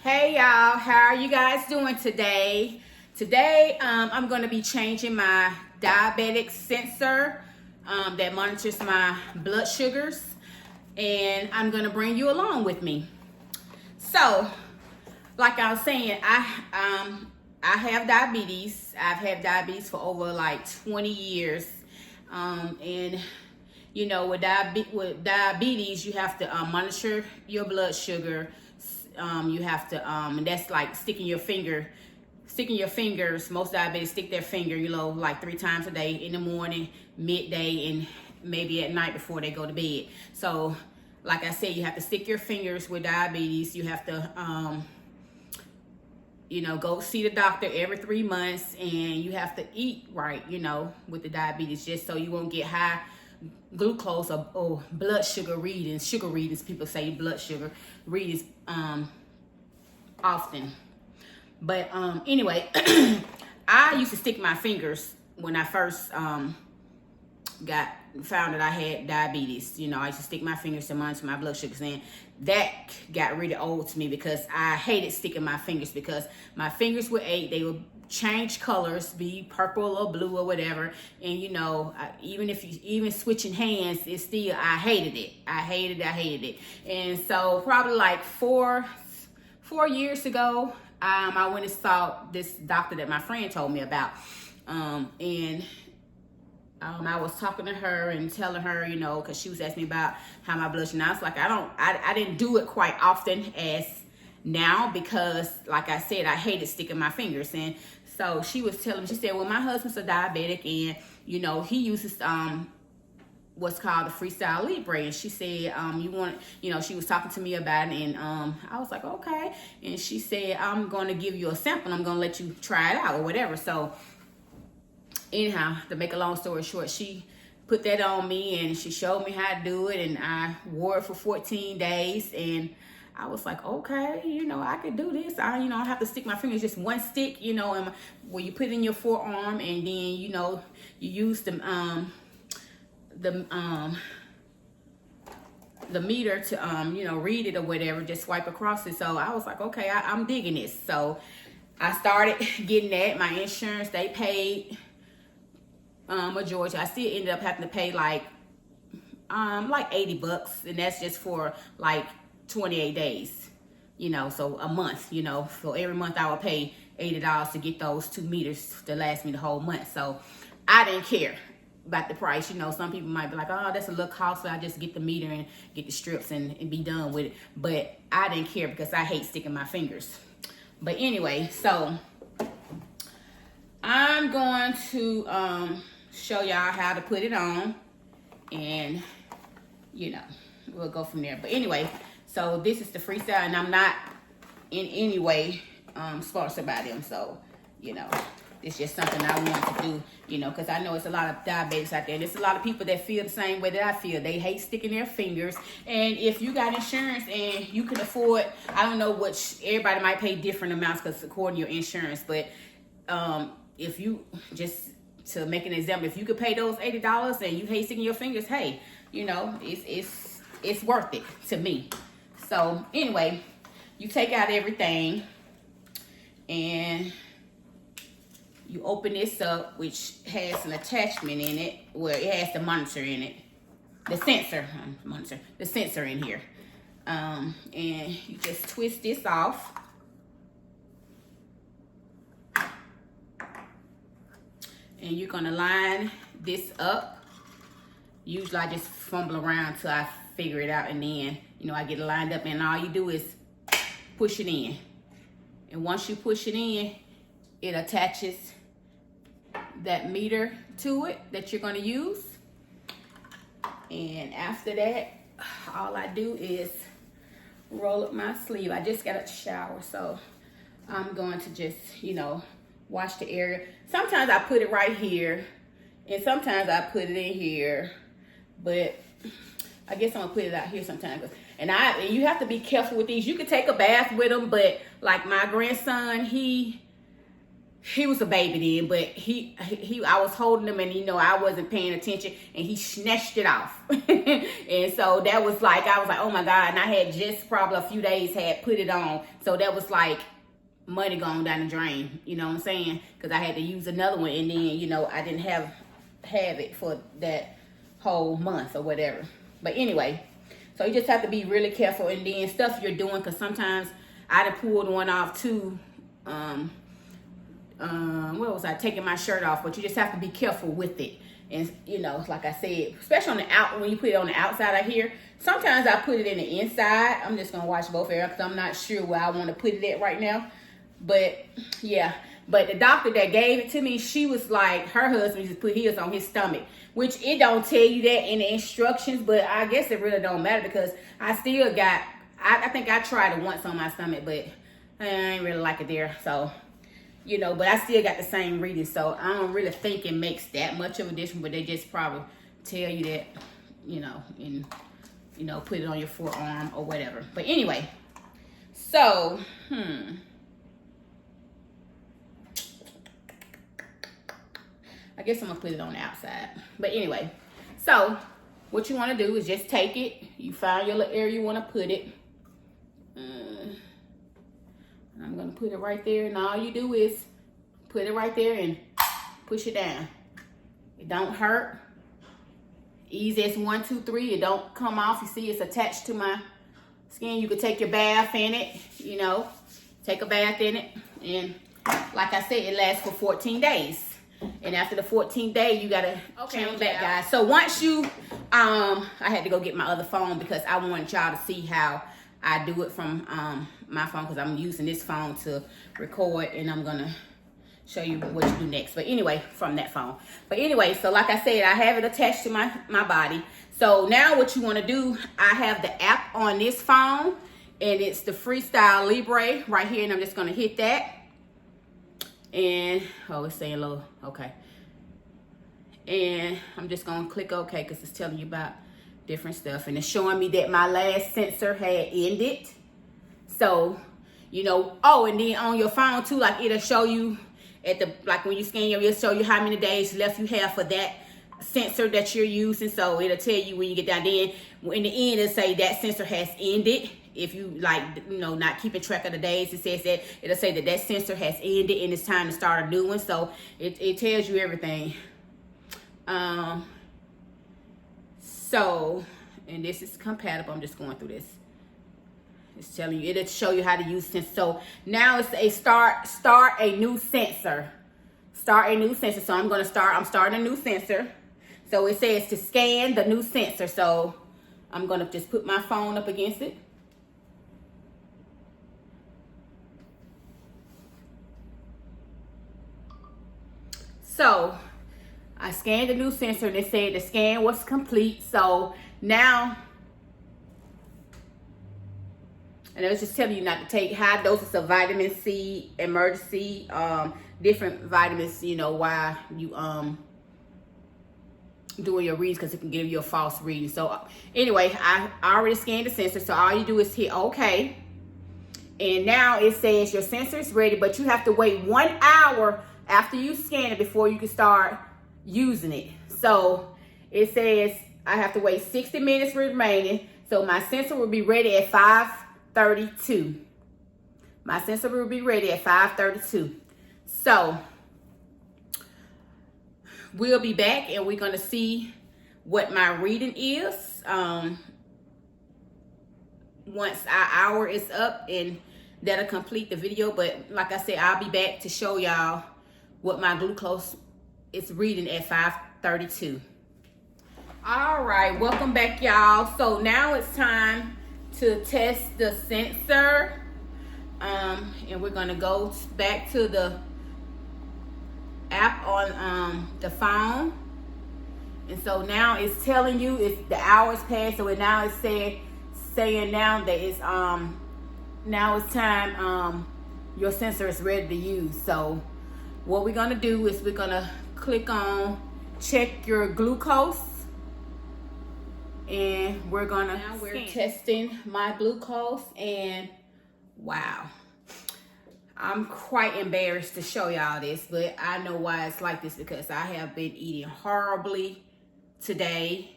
Hey y'all, how are you guys doing today? Today, I'm going to be changing my diabetic sensor that monitors my blood sugars, and I'm going to bring you along with me. So, like I was saying, I have diabetes. I've had diabetes for over like 20 years, and you know, with diabetes, you have to monitor your blood sugar. You have to, and that's like sticking your fingers. Most diabetics stick their finger, you know, like 3 times a day, in the morning, midday, and maybe at night before they go to bed. So, like I said, you have to stick your fingers with diabetes. You have to, you know, go see the doctor every 3 months, and you have to eat right, you know, with the diabetes, just so you won't get high glucose or blood sugar readings. People say blood sugar readings often. But anyway, I used to stick my fingers when I first found that I had diabetes. You know, I used to stick my fingers to monitor my blood sugars, and that got really old to me because I hated sticking my fingers, because my fingers would ache. They would change colors, be purple or blue or whatever, and you know, even switching hands, it's still, I hated it. And so probably like four years ago, I went and saw this doctor that my friend told me about, and I was talking to her and telling her, you know, because she was asking me about how my blood sugar. And I was like, I didn't do it quite often as now, because like I said, I hated sticking my fingers. And so she was telling me, she said, well, my husband's a diabetic, and you know, he uses what's called the Freestyle Libre. And she said, you know, she was talking to me about it, and I was like, okay. And she said, I'm going to give you a sample. I'm going to let you try it out or whatever. So anyhow, to make a long story short, she put that on me, and she showed me how to do it, and I wore it for 14 days, and I was like, okay, you know, I could do this. I have to stick my fingers, just one stick, you know, and where you put it in your forearm, and then, you know, you use the meter to, you know, read it or whatever, just swipe across it. So I was like, okay, I'm digging this. So I started getting that. My insurance, they paid majority. I still ended up having to pay like $80, and that's just for like 28 days, you know, so a month, you know. So every month I would pay $80 to get those 2 meters to last me the whole month. So I didn't care about the price. You know, some people might be like, oh, that's a little costly, I just get the meter and get the strips and be done with it. But I didn't care, because I hate sticking my fingers. But anyway, so I'm going to show y'all how to put it on, and you know, we'll go from there. But anyway, so this is the Freestyle, and I'm not in any way sponsored by them. So, you know, it's just something I want to do, you know, because I know it's a lot of diabetics out there. There's a lot of people that feel the same way that I feel. They hate sticking their fingers. And if you got insurance and you can afford, I don't know what, everybody might pay different amounts because according to your insurance, but if you, just to make an example, if you could pay those $80 and you hate sticking your fingers, hey, you know, it's worth it to me. So anyway, you take out everything, and you open this up, which has an attachment in it where it has the monitor in it, the sensor in here, and you just twist this off, and you're gonna line this up. Usually I just fumble around till I figure it out, and then, you know, I get it lined up, and all you do is push it in. And once you push it in, it attaches that meter to it that you're going to use. And after that, all I do is roll up my sleeve. I just got a shower, so I'm going to just, you know, wash the area. Sometimes I put it right here, and sometimes I put it in here, but I guess I'm gonna put it out here sometimes. And you have to be careful with these. You can take a bath with them, but like my grandson, he he was a baby then, but I was holding him, and you know, I wasn't paying attention, and he snatched it off. And so that was like, I was like, oh my God. And I had just probably a few days had put it on. So that was like money going down the drain, you know what I'm saying? Because I had to use another one, and then, you know, I didn't have it for that whole month or whatever. But anyway, so you just have to be really careful, and then stuff you're doing, because sometimes I done pulled one off too. What was I taking my shirt off? But you just have to be careful with it. And you know, like I said, especially on the out, when you put it on the outside of here, sometimes I put it in the inside. I'm just gonna watch both areas because I'm not sure where I want to put it at right now. But yeah, but the doctor that gave it to me, she was like, her husband just put his on his stomach, which it don't tell you that in the instructions, but I guess it really don't matter because I still got, I think I tried it once on my stomach, but I ain't really like it there. So, you know, but I still got the same reading, so I don't really think it makes that much of a difference, but they just probably tell you that, you know, and, you know, put it on your forearm or whatever. But anyway, so, I guess I'm gonna put it on the outside. But anyway, so what you wanna do is just take it, you find your little area you wanna put it. I'm gonna put it right there, and all you do is put it right there and push it down. It don't hurt. Easy as 1, 2, 3. It don't come off. You see, it's attached to my skin. You could take your bath in it, you know, take a bath in it, and like I said, it lasts for 14 days. And after the 14th day, you gotta change that, guys. So once you, I had to go get my other phone because I wanted y'all to see how I do it from my phone, because I'm using this phone to record, and I'm gonna show you what you do next. But anyway, from that phone. But anyway, so like I said, I have it attached to my body. So now what you want to do, I have the app on this phone, and it's the Freestyle Libre right here, and I'm just gonna hit that. And oh, it's saying low. Okay. And I'm just gonna click OK because it's telling you about different stuff, and it's showing me that my last sensor had ended. So, you know, oh, and then on your phone too, like it'll show you at the, like when you scan your, it'll show you how many days left you have for that sensor that you're using. So it'll tell you when you get down there. In the end, it'll say that sensor has ended. If you like, you know, not keeping track of the days, it says that it'll say that that sensor has ended and it's time to start a new one. So it tells you everything. So, and this is compatible. I'm just going through this. It's telling you, it'll show you how to use sensor. So now it's a start a new sensor. Start a new sensor. So I'm starting a new sensor. So it says to scan the new sensor. So I'm gonna just put my phone up against it. So I scanned the new sensor, and it said the scan was complete. So now, and it was just telling you not to take high doses of vitamin C, emergency, different vitamins, you know, while you doing your reads, because it can give you a false reading. So anyway, I already scanned the sensor, so all you do is hit OK. And now it says your sensor is ready, but you have to wait 1 hour after you scan it before you can start using it. So it says I have to wait 60 minutes remaining. So my sensor will be ready at 5:32. My sensor will be ready at 5:32. So we'll be back, and we're gonna see what my reading is once our hour is up, and that'll complete the video. But like I said, I'll be back to show y'all what my glucose is reading at 5:32. All right, welcome back, y'all. So now it's time to test the sensor, and we're gonna go back to the app on the phone. And so now it's telling you it's the hours passed, so now it's saying now that it's now it's time, your sensor is ready to use. So what we're gonna do is we're gonna click on check your glucose, and we're testing my glucose, and wow, I'm quite embarrassed to show y'all this, but I know why it's like this, because I have been eating horribly today.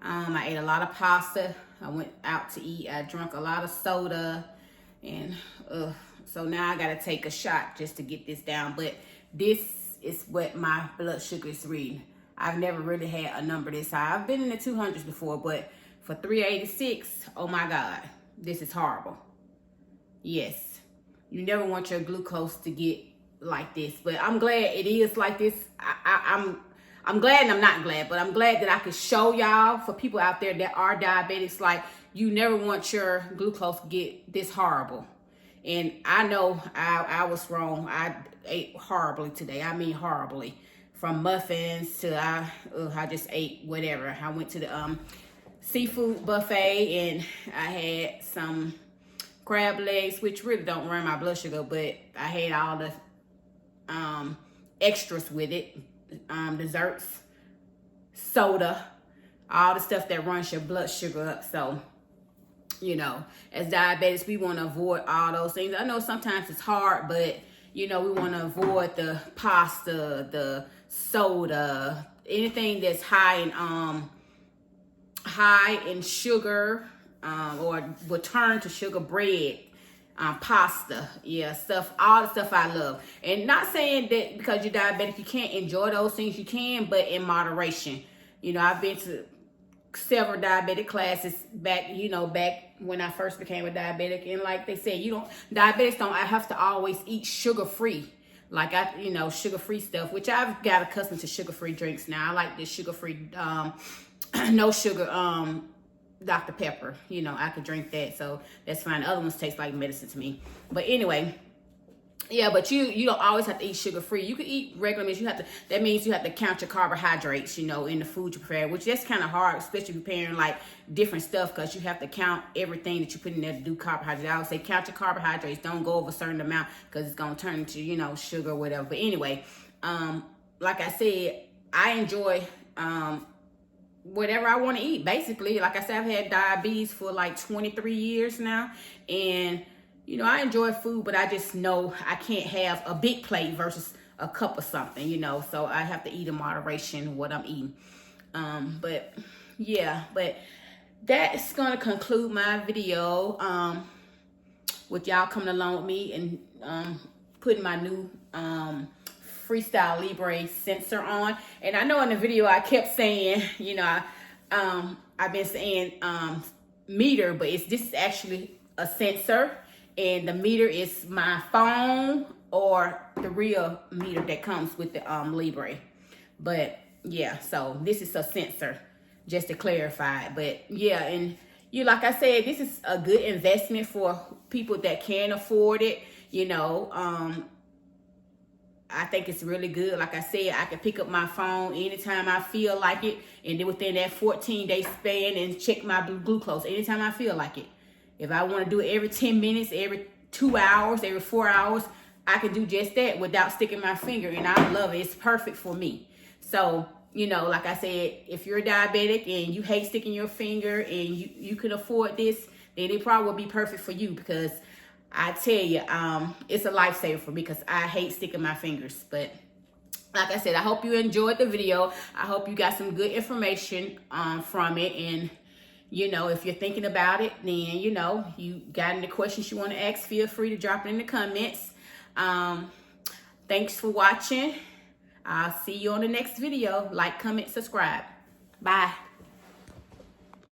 I ate a lot of pasta. I went out to eat. I drank a lot of soda, and so now I gotta take a shot just to get this down. But this is what my blood sugar is reading. I've never really had a number this high. I've been in the 200s before, but for 386, oh my God, this is horrible. Yes, you never want your glucose to get like this, but I'm glad it is like this. I'm glad and I'm not glad, but I'm glad that I could show y'all, for people out there that are diabetics, like, you never want your glucose to get this horrible. And I know I was wrong. I ate horribly today. I mean horribly. From muffins to I just ate whatever. I went to the seafood buffet and I had some crab legs, which really don't run my blood sugar, but I had all the extras with it. Desserts, soda, all the stuff that runs your blood sugar up. So, you know, as diabetics, we want to avoid all those things. I know sometimes it's hard, but, you know, we want to avoid the pasta, the soda, anything that's high in sugar, or will turn to sugar, bread, pasta, yeah, stuff, all the stuff I love. And not saying that because you're diabetic you can't enjoy those things, you can, but in moderation. You know, I've been to several diabetic classes back when I first became a diabetic, and like they said, diabetics don't have to always eat sugar-free. Like sugar-free stuff, which I've got accustomed to sugar-free drinks now. I like this sugar-free, no sugar, Dr. Pepper. You know, I could drink that, so that's fine. The other ones taste like medicine to me. But anyway, yeah, but you don't always have to eat sugar-free. You can eat regular meals. That means you have to count your carbohydrates, in the food you prepare, which that's kind of hard, especially preparing like different stuff, because you have to count everything that you put in there to do carbohydrates. I would say count your carbohydrates. Don't go over a certain amount, because it's going to turn into, sugar or whatever. But anyway, like I said, I enjoy whatever I want to eat. Basically, like I said, I've had diabetes for like 23 years now, and I enjoy food, but I just know I can't have a big plate versus a cup of something, so I have to eat in moderation what I'm eating. But yeah, but that's gonna conclude my video with y'all coming along with me and putting my new Freestyle Libre sensor on. And I know in the video I kept saying, I've been saying meter, but this is actually a sensor, and the meter is my phone or the real meter that comes with the Libre. But yeah, so this is a sensor, just to clarify. But yeah, and like I said, this is a good investment for people that can afford it. I think it's really good. Like I said, I can pick up my phone anytime I feel like it, and then within that 14-day span, and check my glucose anytime I feel like it. If I want to do it every 10 minutes, every 2 hours, every 4 hours, I can do just that without sticking my finger, and I love it. It's perfect for me. So, like I said, if you're a diabetic and you hate sticking your finger and you can afford this, then it probably will be perfect for you, because I tell you, it's a lifesaver for me, because I hate sticking my fingers. But like I said, I hope you enjoyed the video. I hope you got some good information from it. And, if you're thinking about it, then, you got any questions you want to ask, feel free to drop it in the comments. Thanks for watching. I'll see you on the next video. Like, comment, subscribe. Bye.